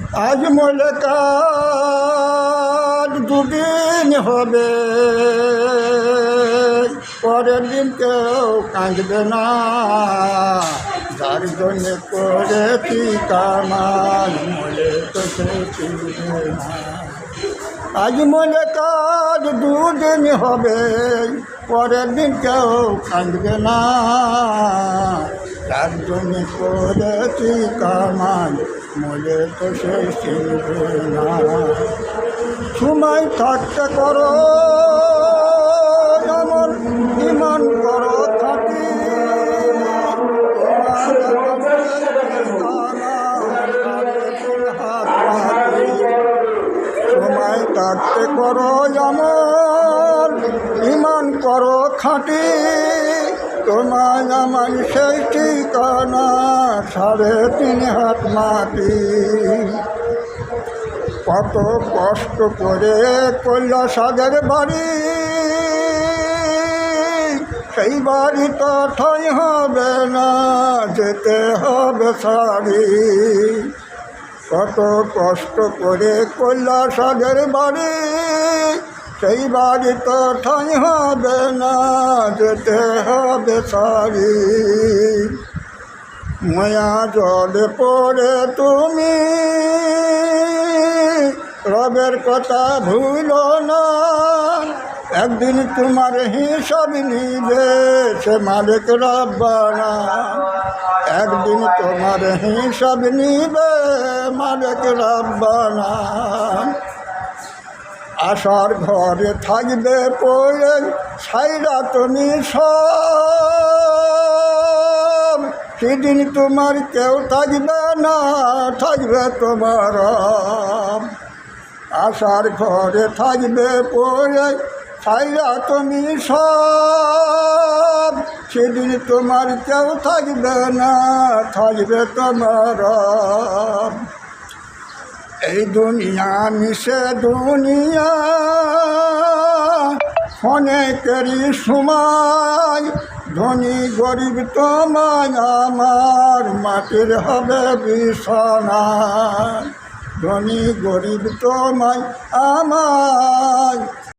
আজ মলে কাল দুদিন হবে, পরের দিন কেউ কাঁদবে না। যার জন্য করেছি কামাল মলে তো সে চিনবে না। আজ মলে কাল দুদিন হবে, পরের দিন কেউ কাঁদবে না। যার জন্য করেছি কামাল মলে তো সে চিনবে না। সময় থাকতে করো যেমন ইমান করো থাকি, সময় থাকতে করো যেমন ইমান করো খাঁটি। তোমার আমার সেই ঠিকানা 3.5 হাত মাটি। কত কষ্ট করে কৈলাসের বাড়ি, সেই বাড়ি তো ঠাঁই হবে না, যেতে হবে সারি। কত কষ্ট করে কৈলাসের বাড়ি, সেই বাড়ি তো ঠাঁই হবে না, যেতে হবে সারি। মায়া জলে পড়ে তুমি রবের কথা ভুলো না। একদিন তোমার হিসাব নিবে সে মালিক রব্বানা। একদিন তোমার হিসাব নিবে মালিক রব্বানা। আশার ঘরে থাকবে পড়ে ছাইরা তুমি সব, সেদিন তোমার কেউ থাকবে না, থাকবে তোমার। আশার ঘরে থাকবে পড়ে ছাইরা তুমি সব, সেদিন তোমার কেউ থাকবে না, থাকবে তোমার। এই দুনিয়া মিশে দুনিয়া অনেকেরই সময়, ধনী গরিব তোমায় আমার মাটির হবে বিছানা। ধনী গরিব তোমায় আমার